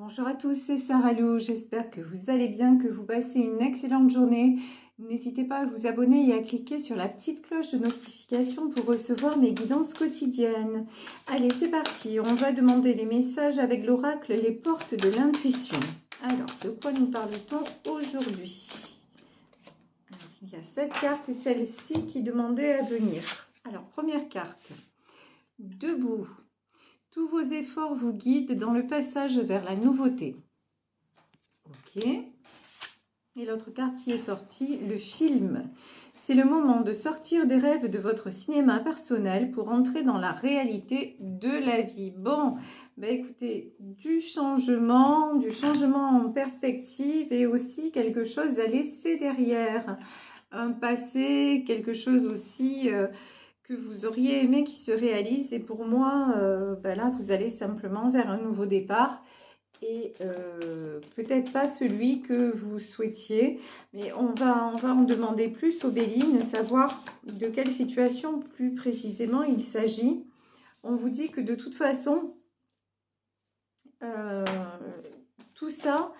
Bonjour à tous, c'est Sarah Lou. J'espère que vous allez bien, que vous passez une excellente journée. N'hésitez pas à vous abonner et à cliquer sur la petite cloche de notification pour recevoir mes guidances quotidiennes. Allez, c'est parti. On va demander les messages avec l'oracle, les portes de l'intuition. Alors, de quoi nous parle-t-on aujourd'hui? Il y a cette carte et celle-ci qui demandait à venir. Alors, première carte. Debout. Tous vos efforts vous guident dans le passage vers la nouveauté. Ok. Et l'autre carte qui est sortie, le film. C'est le moment de sortir des rêves de votre cinéma personnel pour entrer dans la réalité de la vie. Bon, bah écoutez, du changement en perspective et aussi quelque chose à laisser derrière. Un passé, quelque chose aussi... que vous auriez aimé qui se réalise. Et pour moi, là, vous allez simplement vers un nouveau départ. Et peut-être pas celui que vous souhaitiez. Mais on va en demander plus aux Béline, savoir de quelle situation plus précisément il s'agit. On vous dit que de toute façon, tout ça,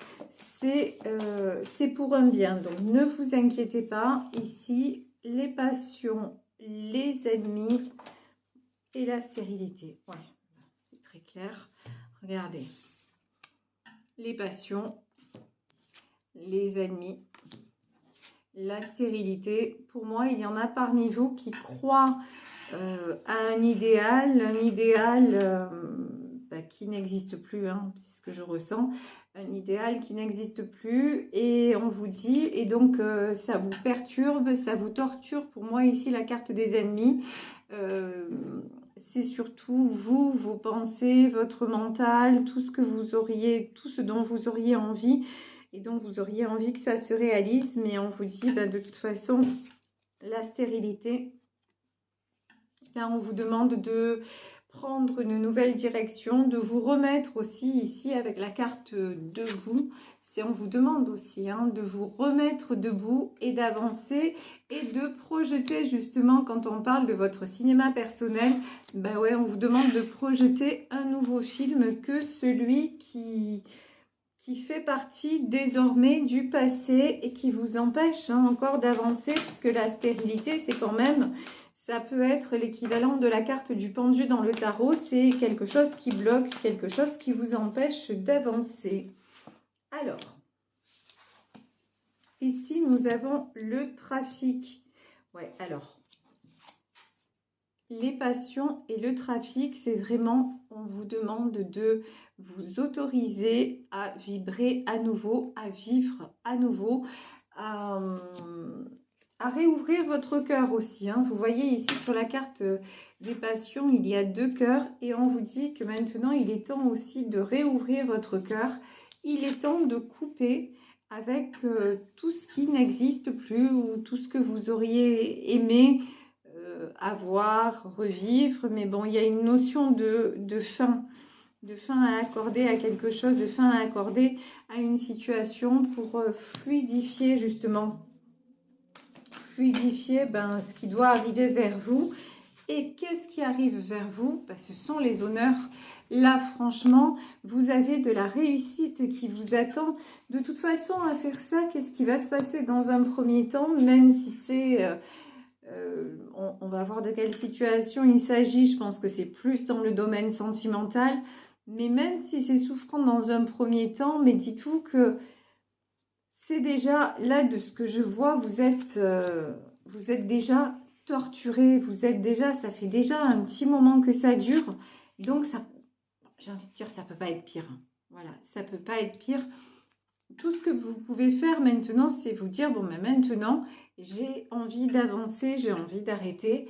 c'est pour un bien. Donc, ne vous inquiétez pas. Ici, les passions, les ennemis et la stérilité. Ouais, c'est très clair. Regardez. Les passions, les ennemis, la stérilité. Pour moi, il y en a parmi vous qui croient à un idéal qui n'existe plus, hein, c'est ce que je ressens. Un idéal qui n'existe plus et on vous dit, et donc ça vous perturbe, ça vous torture. Pour moi ici la carte des ennemis, c'est surtout vous, vos pensées, votre mental, tout ce que vous auriez, tout ce dont vous auriez envie et dont vous auriez envie que ça se réalise. Mais on vous dit de toute façon la stérilité, là on vous demande de prendre une nouvelle direction, de vous remettre aussi ici avec la carte debout. On vous demande aussi de vous remettre debout et d'avancer et de projeter justement quand on parle de votre cinéma personnel. Ben ouais, on vous demande de projeter un nouveau film que celui qui fait partie désormais du passé et qui vous empêche encore d'avancer, puisque la stérilité, c'est quand même... Ça peut être l'équivalent de la carte du pendu dans le tarot. C'est quelque chose qui bloque, quelque chose qui vous empêche d'avancer. Alors, ici, nous avons le trafic. Ouais, alors, les passions et le trafic, c'est vraiment, on vous demande de vous autoriser à vibrer à nouveau, à vivre à nouveau, à réouvrir votre cœur aussi. Vous voyez ici sur la carte des passions, il y a 2 cœurs et on vous dit que maintenant, il est temps aussi de réouvrir votre cœur. Il est temps de couper avec tout ce qui n'existe plus ou tout ce que vous auriez aimé avoir, revivre. Mais bon, il y a une notion de fin à accorder à quelque chose, de fin à accorder à une situation pour fluidifier justement. Fluidifier ce qui doit arriver vers vous. Et qu'est-ce qui arrive vers vous? Ce sont les honneurs. Là, franchement, vous avez de la réussite qui vous attend. De toute façon, à faire ça, qu'est-ce qui va se passer dans un premier temps? Même si c'est... on va voir de quelle situation il s'agit. Je pense que c'est plus dans le domaine sentimental. Mais même si c'est souffrant dans un premier temps, mais dites-vous que c'est déjà, là, de ce que je vois, vous êtes déjà torturé, ça fait déjà un petit moment que ça dure. Donc, ça, j'ai envie de dire, ça peut pas être pire. Voilà, ça peut pas être pire. Tout ce que vous pouvez faire maintenant, c'est vous dire, bon, mais maintenant, j'ai envie d'avancer, j'ai envie d'arrêter,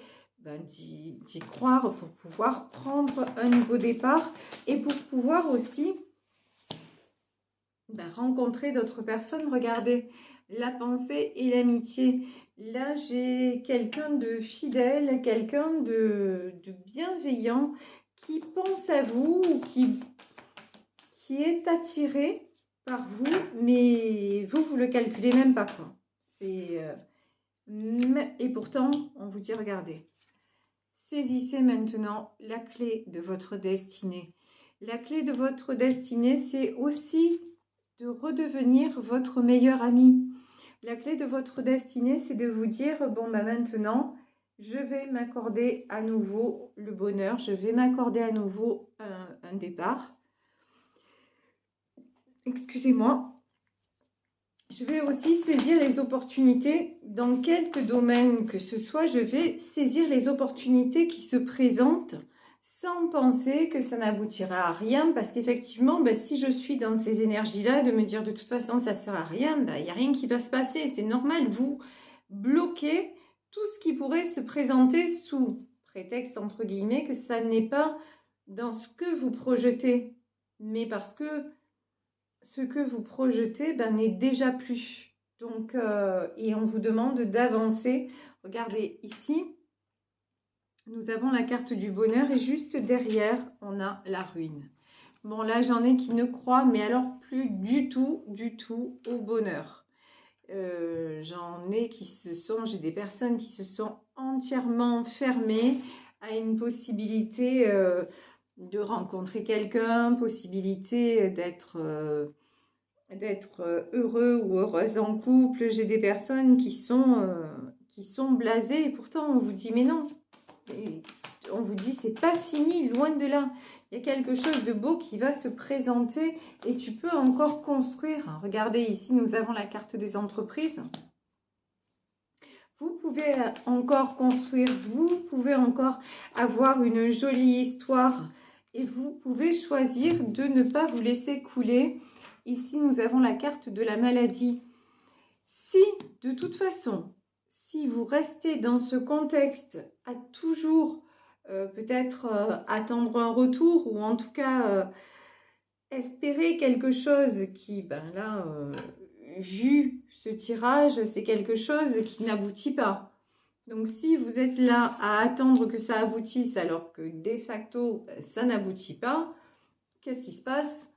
d'y croire pour pouvoir prendre un nouveau départ et pour pouvoir aussi... rencontrer d'autres personnes. Regardez, la pensée et l'amitié. Là, j'ai quelqu'un de fidèle, quelqu'un de bienveillant qui pense à vous, qui est attiré par vous, mais vous le calculez même pas, quoi. Et pourtant, on vous dit, regardez, saisissez maintenant la clé de votre destinée. La clé de votre destinée, c'est aussi de redevenir votre meilleur ami. La clé de votre destinée, c'est de vous dire, bon, bah maintenant, je vais m'accorder à nouveau le bonheur, je vais m'accorder à nouveau un départ. Excusez-moi. Je vais aussi saisir les opportunités dans quelque domaine que ce soit. Je vais saisir les opportunités qui se présentent sans penser que ça n'aboutira à rien. Parce qu'effectivement, ben, si je suis dans ces énergies-là, de me dire de toute façon ça ne sert à rien, ben, il n'y a rien qui va se passer. C'est normal, vous bloquez tout ce qui pourrait se présenter sous prétexte, entre guillemets, que ça n'est pas dans ce que vous projetez. Mais parce que ce que vous projetez n'est déjà plus. Donc, et on vous demande d'avancer. Regardez ici, nous avons la carte du bonheur et juste derrière, on a la ruine. Bon, là, j'en ai qui ne croient, mais alors plus du tout au bonheur. J'en ai qui j'ai des personnes qui se sont entièrement fermées à une possibilité de rencontrer quelqu'un, possibilité d'être heureux ou heureuse en couple. J'ai des personnes qui sont blasées et pourtant on vous dit mais non. Et on vous dit c'est pas fini, loin de là. Il y a quelque chose de beau qui va se présenter et tu peux encore construire. Regardez ici, nous avons la carte des entreprises. Vous pouvez encore construire, vous pouvez encore avoir une jolie histoire et vous pouvez choisir de ne pas vous laisser couler. Ici, nous avons la carte de la maladie. Si, de toute façon, si vous restez dans ce contexte à toujours peut-être attendre un retour ou en tout cas espérer quelque chose qui, vu ce tirage, c'est quelque chose qui n'aboutit pas. Donc, si vous êtes là à attendre que ça aboutisse alors que de facto, ça n'aboutit pas, qu'est-ce qui se passe?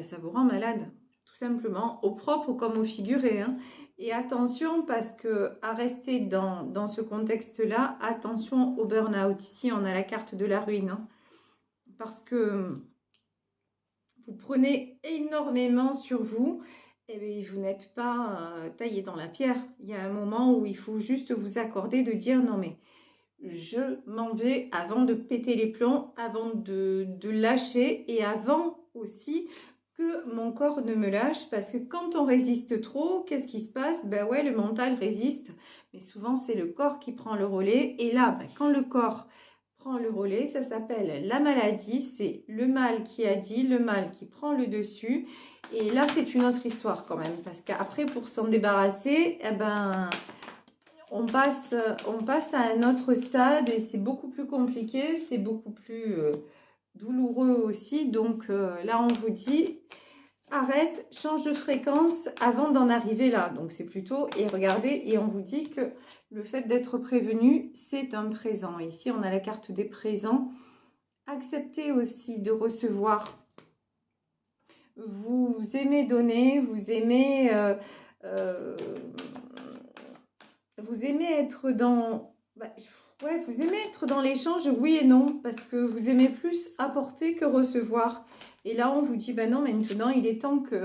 Ça vous rend malade, tout simplement, au propre comme au figuré. Hein. Et attention, parce que à rester dans ce contexte-là, attention au burn-out. Ici, on a la carte de la ruine. Hein, parce que vous prenez énormément sur vous et vous n'êtes pas taillé dans la pierre. Il y a un moment où il faut juste vous accorder de dire non mais je m'en vais avant de péter les plombs, avant de lâcher et avant aussi que mon corps ne me lâche parce que quand on résiste trop, qu'est-ce qui se passe? Ouais, le mental résiste, mais souvent c'est le corps qui prend le relais et là, quand le corps prend le relais, ça s'appelle la maladie, c'est le mal qui a dit, le mal qui prend le dessus et là c'est une autre histoire quand même parce qu'après pour s'en débarrasser, on passe à un autre stade et c'est beaucoup plus compliqué, c'est beaucoup plus douloureux aussi. Donc là, on vous dit, arrête, change de fréquence avant d'en arriver là. Donc c'est plutôt, et regardez, et on vous dit que le fait d'être prévenu, c'est un présent. Ici, on a la carte des présents. Acceptez aussi de recevoir. Vous aimez donner, vous aimez... vous aimez être dans... vous aimez être dans l'échange, oui et non, parce que vous aimez plus apporter que recevoir. Et là, on vous dit, non, maintenant, il est temps que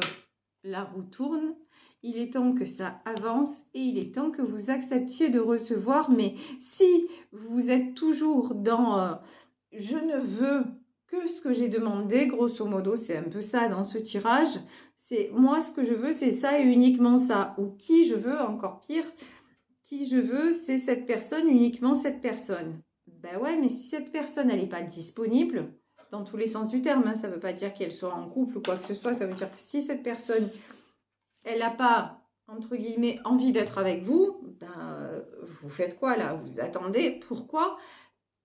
la roue tourne, il est temps que ça avance et il est temps que vous acceptiez de recevoir. Mais si vous êtes toujours dans je ne veux que ce que j'ai demandé, grosso modo, c'est un peu ça dans ce tirage, c'est moi, ce que je veux, c'est ça et uniquement ça. Ou qui je veux, encore pire, qui je veux, c'est cette personne, uniquement cette personne. Ouais, mais si cette personne, elle n'est pas disponible, dans tous les sens du terme, hein, ça ne veut pas dire qu'elle soit en couple ou quoi que ce soit, ça veut dire que si cette personne, elle n'a pas, entre guillemets, envie d'être avec vous, vous faites quoi là? Vous attendez, pourquoi?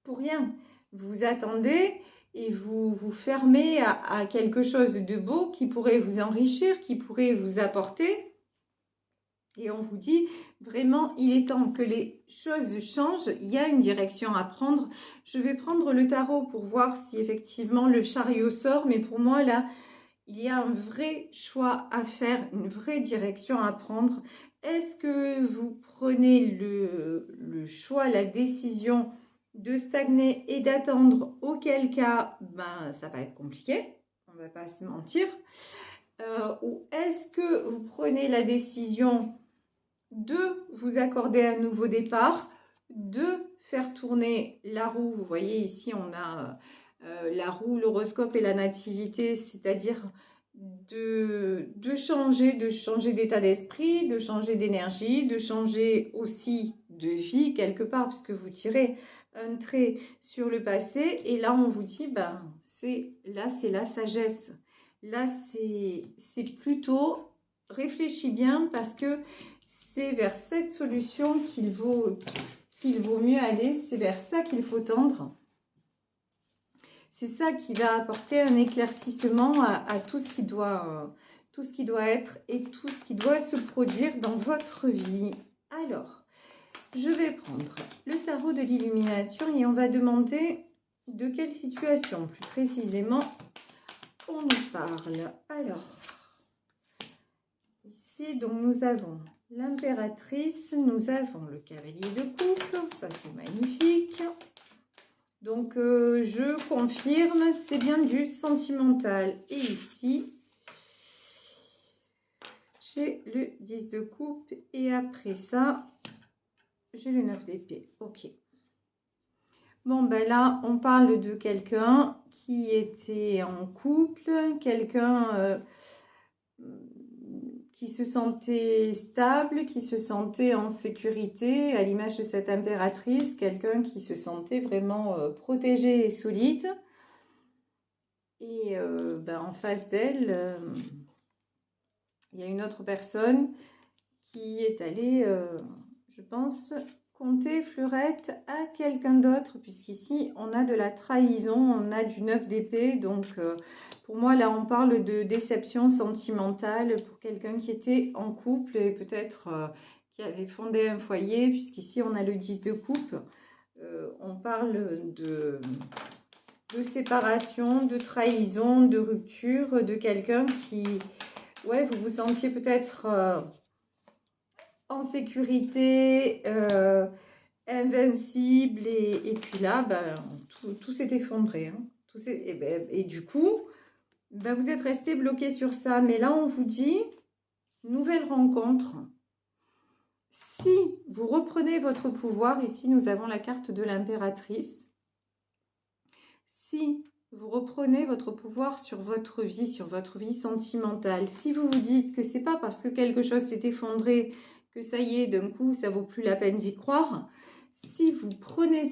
Pour rien. Vous attendez et vous vous fermez à quelque chose de beau qui pourrait vous enrichir, qui pourrait vous apporter. Et on vous dit, vraiment, il est temps que les choses changent. Il y a une direction à prendre. Je vais prendre le tarot pour voir si effectivement le chariot sort. Mais pour moi, là, il y a un vrai choix à faire, une vraie direction à prendre. Est-ce que vous prenez le choix, la décision de stagner et d'attendre, auquel cas, ben, ça va être compliqué, on ne va pas se mentir. Ou est-ce que vous prenez la décision de vous accorder un nouveau départ, de faire tourner la roue? Vous voyez ici, on a la roue, l'horoscope et la nativité, c'est-à-dire de changer d'état d'esprit, de changer d'énergie, de changer aussi de vie quelque part, puisque vous tirez un trait sur le passé. Et là, on vous dit, ben, c'est la sagesse. Là, c'est plutôt, réfléchis bien, parce que c'est vers cette solution qu'il vaut mieux aller, c'est vers ça qu'il faut tendre. C'est ça qui va apporter un éclaircissement à tout ce qui doit être et tout ce qui doit se produire dans votre vie. Alors, je vais prendre le tarot de l'illumination et on va demander de quelle situation, plus précisément, on nous parle. Alors, ici, donc, nous avons l'impératrice, nous avons le cavalier de coupe, ça c'est magnifique. Donc, je confirme, c'est bien du sentimental. Et ici, j'ai le 10 de coupe. Et après ça, j'ai le 9 d'épée. Ok. Bon, ben là, on parle de quelqu'un qui était en couple, quelqu'un qui se sentait stable, qui se sentait en sécurité, à l'image de cette impératrice, quelqu'un qui se sentait vraiment protégé et solide. Et ben, en face d'elle, il y a une autre personne qui est allée, je pense, compter fleurette à quelqu'un d'autre, puisqu'ici, on a de la trahison, on a du 9 d'épée. Donc, pour moi, là, on parle de déception sentimentale pour quelqu'un qui était en couple et peut-être qui avait fondé un foyer, puisqu'ici, on a le 10 de coupe. On parle de séparation, de trahison, de rupture, de quelqu'un qui, ouais, vous vous sentiez peut-être en sécurité, invincible, et puis là, ben, tout s'est effondré. Hein. Et du coup, ben, vous êtes resté bloqué sur ça. Mais là, on vous dit, nouvelle rencontre. Si vous reprenez votre pouvoir, ici, nous avons la carte de l'impératrice. Si vous reprenez votre pouvoir sur votre vie sentimentale, si vous vous dites que c'est pas parce que quelque chose s'est effondré que ça y est, d'un coup, ça vaut plus la peine d'y croire, si vous prenez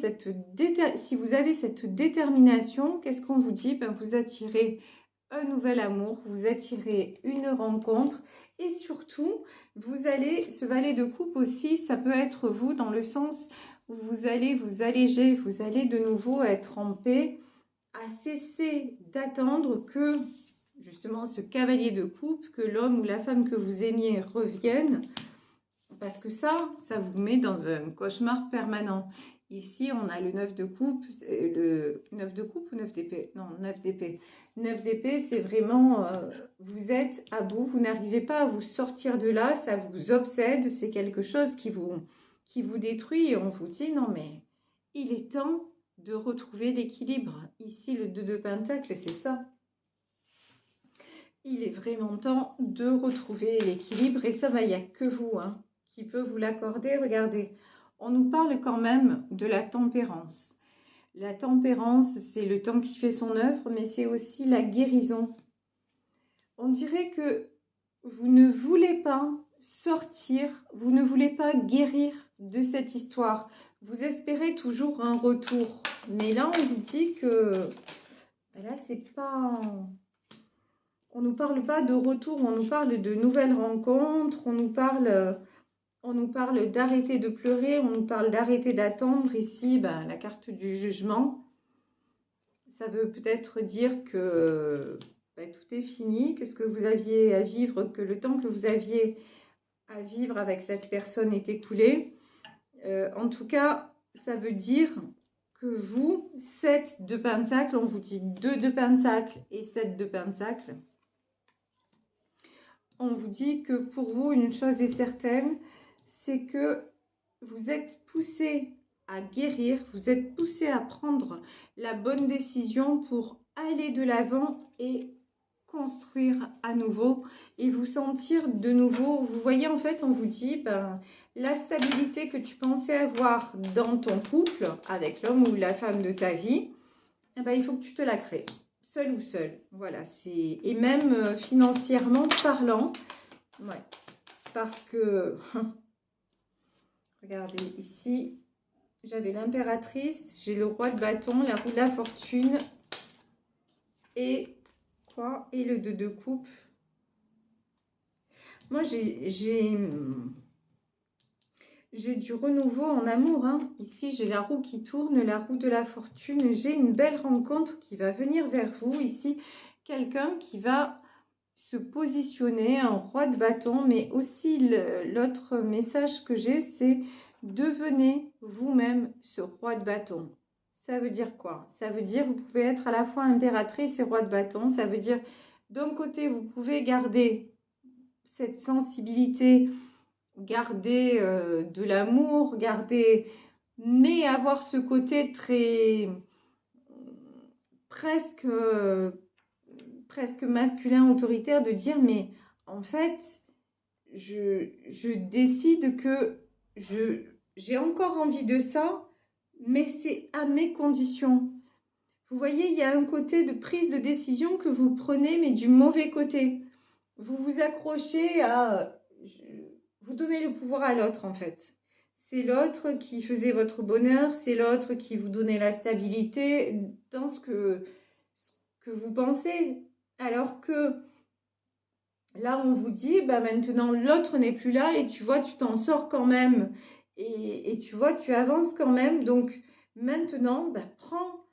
si vous avez cette détermination, qu'est-ce qu'on vous dit? Ben, vous attirez un nouvel amour, vous attirez une rencontre et surtout, vous allez, ce valet de coupe aussi, ça peut être vous dans le sens où vous allez vous alléger, vous allez de nouveau être en paix, à cesser d'attendre que justement ce cavalier de coupe, que l'homme ou la femme que vous aimiez revienne, parce que ça vous met dans un cauchemar permanent. Ici, on a le 9 de coupe, le 9 de coupe ou 9 d'épée? Non, 9 d'épée. 9 d'épée, c'est vraiment, vous êtes à bout, vous n'arrivez pas à vous sortir de là, ça vous obsède, c'est quelque chose qui vous détruit et on vous dit, non mais il est temps de retrouver l'équilibre. Ici, le 2 de pentacle, c'est ça. Il est vraiment temps de retrouver l'équilibre et ça, il n'y a que vous qui peut vous l'accorder. Regardez, on nous parle quand même de la tempérance. La tempérance, c'est le temps qui fait son œuvre, mais c'est aussi la guérison. On dirait que vous ne voulez pas sortir, vous ne voulez pas guérir de cette histoire. Vous espérez toujours un retour. Mais là, on vous dit que là, c'est pas... On ne nous parle pas de retour, on nous parle de nouvelles rencontres, on nous parle d'arrêter de pleurer, on nous parle d'arrêter d'attendre. Ici, ben, la carte du jugement, ça veut peut-être dire que ben, tout est fini, que ce que vous aviez à vivre, que le temps que vous aviez à vivre avec cette personne est écoulé. En tout cas, ça veut dire que vous, 7 de pentacle, on vous dit 2 de pentacle et 7 de pentacle, on vous dit que pour vous, une chose est certaine, c'est que vous êtes poussé à guérir, vous êtes poussé à prendre la bonne décision pour aller de l'avant et construire à nouveau et vous sentir de nouveau. Vous voyez, en fait, on vous dit, ben, la stabilité que tu pensais avoir dans ton couple, avec l'homme ou la femme de ta vie, eh ben, il faut que tu te la crées, seul ou seul. Voilà, c'est et même financièrement parlant, ouais, parce que, regardez, ici, j'avais l'impératrice, j'ai le roi de bâton, la roue de la fortune et quoi? Et le 2 de coupe. Moi, j'ai du renouveau en amour. Hein. Ici, j'ai la roue qui tourne, la roue de la fortune. J'ai une belle rencontre qui va venir vers vous. Ici, quelqu'un qui va se positionner, un roi de bâton. Mais aussi, l'autre message que j'ai, c'est devenez vous-même ce roi de bâton. Ça veut dire quoi? Ça veut dire vous pouvez être à la fois impératrice et roi de bâton. Ça veut dire, d'un côté, vous pouvez garder cette sensibilité, garder de l'amour, mais avoir ce côté très presque masculin, autoritaire, de dire mais en fait je décide que j'ai encore envie de ça, mais c'est à mes conditions. Vous voyez, il y a un côté de prise de décision que vous prenez, mais du mauvais côté. Vous vous accrochez à... Vous donnez le pouvoir à l'autre, en fait. C'est l'autre qui faisait votre bonheur, c'est l'autre qui vous donnait la stabilité dans ce que vous pensez. Alors que là, on vous dit, bah maintenant, l'autre n'est plus là et tu vois, tu t'en sors quand même. Et tu vois, tu avances quand même. Donc, maintenant, bah, prends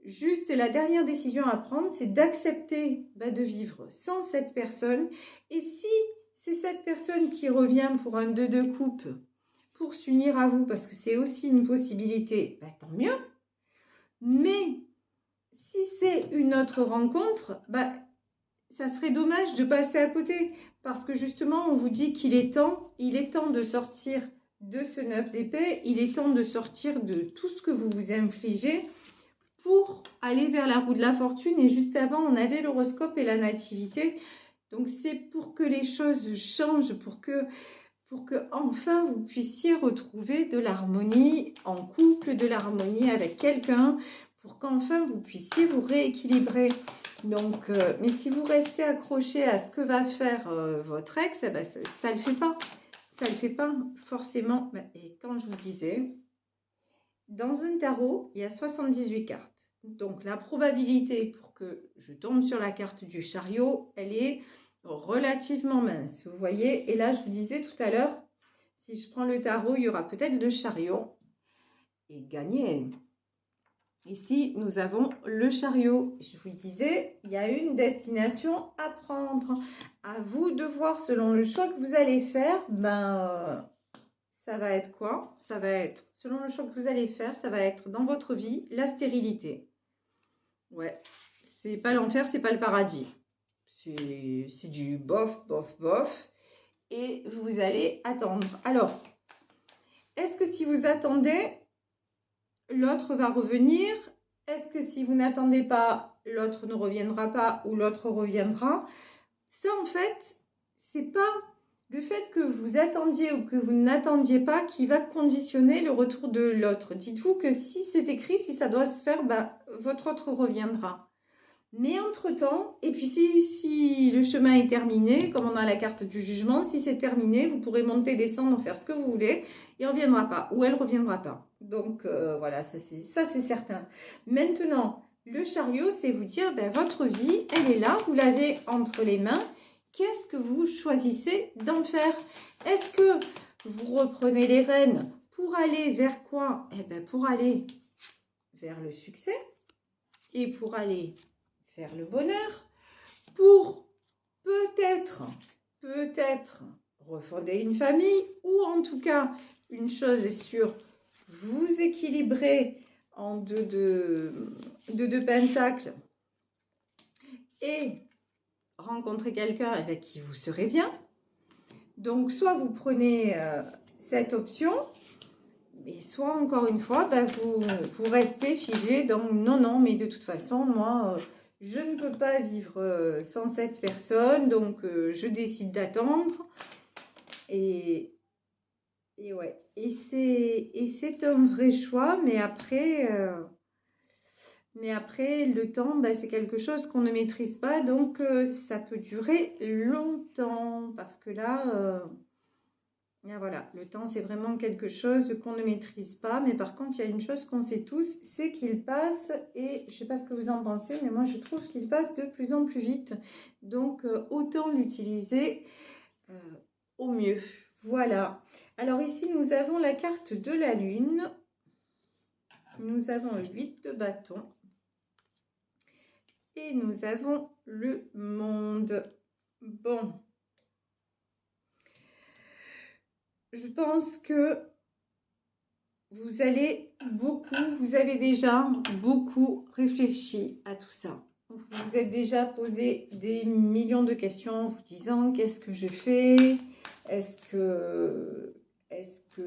juste la dernière décision à prendre, c'est d'accepter de vivre sans cette personne. Et si c'est cette personne qui revient pour un 2 de coupe, pour s'unir à vous, parce que c'est aussi une possibilité, tant mieux. Mais si c'est une autre rencontre, ça serait dommage de passer à côté. Parce que justement, on vous dit qu'il est temps, de sortir de ce 9 d'épée, il est temps de sortir de tout ce que vous vous infligez pour aller vers la roue de la fortune. Et juste avant, on avait l'horoscope et la nativité. Donc, c'est pour que les choses changent, pour que enfin vous puissiez retrouver de l'harmonie en couple, de l'harmonie avec quelqu'un, pour qu'enfin vous puissiez vous rééquilibrer. Donc, mais si vous restez accroché à ce que va faire votre ex, ça ne le fait pas. Ça ne le fait pas forcément. Et quand je vous disais, dans un tarot, il y a 78 cartes. Donc, la probabilité pour que je tombe sur la carte du chariot, elle est relativement mince. Vous voyez, et là, je vous disais tout à l'heure, si je prends le tarot, il y aura peut-être le chariot et gagner. Ici, nous avons le chariot. Je vous disais, il y a une destination à prendre. À vous de voir selon le choix que vous allez faire, ça va être quoi? Ça va être, selon le choix que vous allez faire, ça va être dans votre vie, la stérilité. Ouais, c'est pas l'enfer, c'est pas le paradis. C'est du bof, bof, bof. Et vous allez attendre. Alors, est-ce que si vous attendez, l'autre va revenir? Est-ce que si vous n'attendez pas, l'autre ne reviendra pas ou l'autre reviendra? Ça, en fait, c'est pas le fait que vous attendiez ou que vous n'attendiez pas qui va conditionner le retour de l'autre. Dites-vous que si c'est écrit, si ça doit se faire, votre autre reviendra. Mais entre-temps, et puis si le chemin est terminé, comme on a la carte du jugement, si c'est terminé, vous pourrez monter, descendre, faire ce que vous voulez, il ne reviendra pas ou elle ne reviendra pas. Donc voilà, ça c'est certain. Maintenant, le chariot, c'est vous dire, votre vie, elle est là, vous l'avez entre les mains. Qu'est-ce que vous choisissez d'en faire? Est-ce que vous reprenez les rênes pour aller vers quoi? Pour aller vers le succès et pour aller vers le bonheur, pour peut-être refonder une famille, ou en tout cas, une chose est sûre, vous équilibrer en deux de pentacles et rencontrer quelqu'un avec qui vous serez bien. Donc, soit vous prenez cette option Et soit, encore une fois, ben, vous restez figé dans non, non, mais de toute façon, moi, je ne peux pas vivre sans cette personne, donc je décide d'attendre. Et ouais, et c'est un vrai choix, mais après le temps, ben, c'est quelque chose qu'on ne maîtrise pas, donc ça peut durer longtemps, parce que là, ah, voilà, le temps, c'est vraiment quelque chose qu'on ne maîtrise pas. Mais par contre, il y a une chose qu'on sait tous, c'est qu'il passe. Et je ne sais pas ce que vous en pensez, mais moi, je trouve qu'il passe de plus en plus vite. Donc, autant l'utiliser euh, au mieux. Voilà. Alors ici, nous avons la carte de la Lune. Nous avons le 8 de bâton. Et nous avons le monde. Bon. Je pense que vous avez déjà beaucoup réfléchi à tout ça. Vous vous êtes déjà posé des millions de questions en vous disant qu'est-ce que je fais? Est-ce que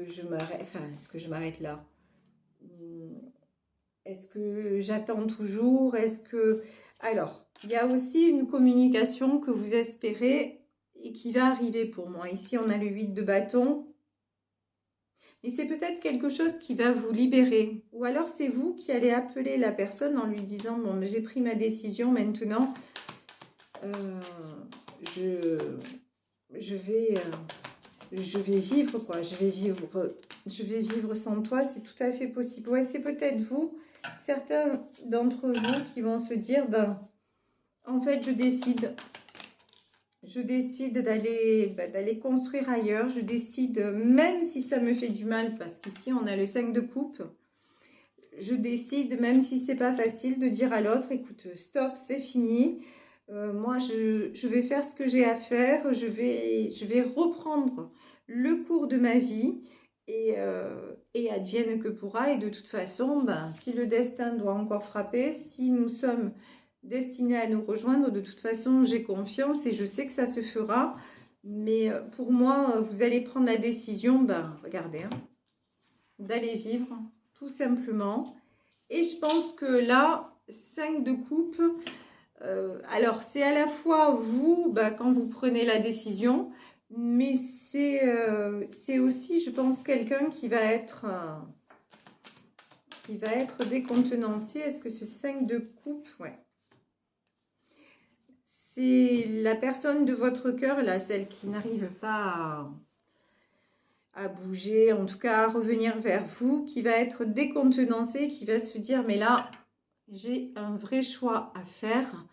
je m'arrête là? Est-ce que j'attends toujours? Alors, il y a aussi une communication que vous espérez et qui va arriver pour moi. Ici, on a le 8 de bâton. Et c'est peut-être quelque chose qui va vous libérer. Ou alors c'est vous qui allez appeler la personne en lui disant « Bon, j'ai pris ma décision maintenant. Je vais vivre, quoi. Je vais vivre sans toi. » C'est tout à fait possible. Ouais, c'est peut-être vous, certains d'entre vous qui vont se dire « Ben, en fait, je décide d'aller construire ailleurs. Je décide, même si ça me fait du mal, parce qu'ici, on a le 5 de coupe. Je décide, même si c'est pas facile, de dire à l'autre, écoute, stop, c'est fini. Moi, je vais faire ce que j'ai à faire. Je vais reprendre le cours de ma vie. Et advienne que pourra. Et de toute façon, ben, si le destin doit encore frapper, si nous sommes destinés à nous rejoindre, de toute façon, j'ai confiance et je sais que ça se fera. Mais pour moi, vous allez prendre la décision, ben, regardez, hein, d'aller vivre, tout simplement. Et je pense que là, 5 de coupe, alors c'est à la fois vous, ben, quand vous prenez la décision, mais c'est aussi, je pense, quelqu'un qui va être décontenancé. Est-ce que ce 5 de coupe, ouais. C'est la personne de votre cœur, là, celle qui n'arrive pas à bouger, en tout cas à revenir vers vous, qui va être décontenancée, qui va se dire, mais là, j'ai un vrai choix à faire.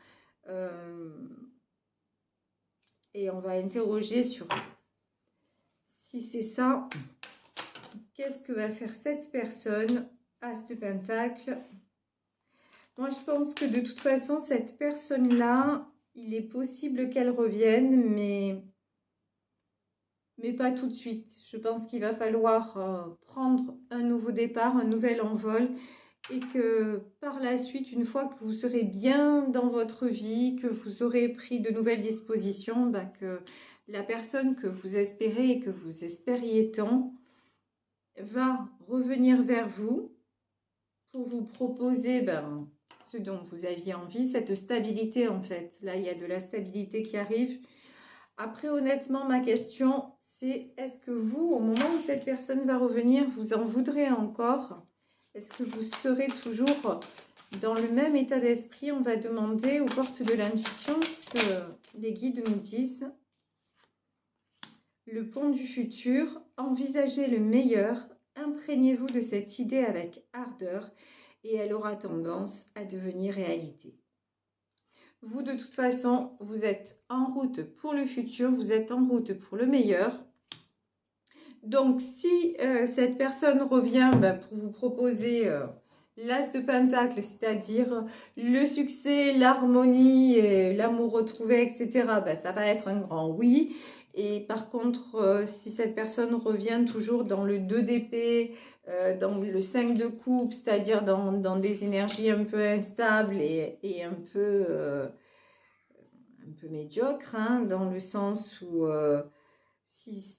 Et on va interroger sur si c'est ça, qu'est-ce que va faire cette personne? As de Pentacle. Moi, je pense que de toute façon, cette personne-là, il est possible qu'elle revienne, mais pas tout de suite. Je pense qu'il va falloir prendre un nouveau départ, un nouvel envol, et que par la suite, une fois que vous serez bien dans votre vie, que vous aurez pris de nouvelles dispositions, ben que la personne que vous espérez et que vous espériez tant va revenir vers vous pour vous proposer ce dont vous aviez envie, cette stabilité en fait. Là, il y a de la stabilité qui arrive. Après, honnêtement, ma question, c'est est-ce que vous, au moment où cette personne va revenir, vous en voudrez encore? Est-ce que vous serez toujours dans le même état d'esprit? On va demander aux portes de l'intuition ce que les guides nous disent. Le pont du futur, envisagez le meilleur, imprégnez-vous de cette idée avec ardeur et elle aura tendance à devenir réalité. Vous, de toute façon, vous êtes en route pour le futur, vous êtes en route pour le meilleur. Donc, si cette personne revient pour vous proposer l'As de Pentacle, c'est-à-dire le succès, l'harmonie, l'amour retrouvé, etc., ça va être un grand oui. Et par contre, si cette personne revient toujours dans le 2 d'épée, dans le 5 de coupe, c'est-à-dire dans des énergies un peu instables et un peu médiocres, hein, dans le sens où si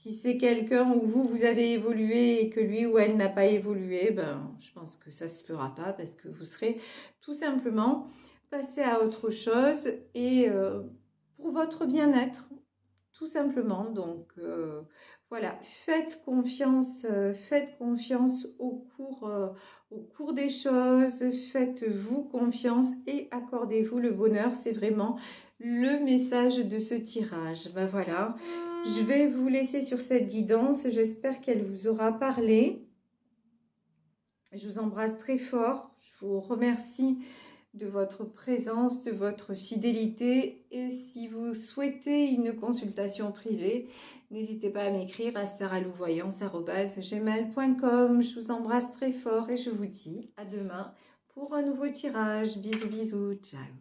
Si c'est quelqu'un où vous avez évolué et que lui ou elle n'a pas évolué, ben, je pense que ça ne se fera pas parce que vous serez tout simplement passé à autre chose et pour votre bien-être, tout simplement. Donc, voilà, faites confiance au cours des choses, faites-vous confiance et accordez-vous le bonheur. C'est vraiment le message de ce tirage. Ben voilà, je vais vous laisser sur cette guidance. J'espère qu'elle vous aura parlé. Je vous embrasse très fort. Je vous remercie de votre présence, de votre fidélité. Et si vous souhaitez une consultation privée, n'hésitez pas à m'écrire à saralouvoyance@gmail.com. Je vous embrasse très fort et je vous dis à demain pour un nouveau tirage. Bisous, bisous, ciao.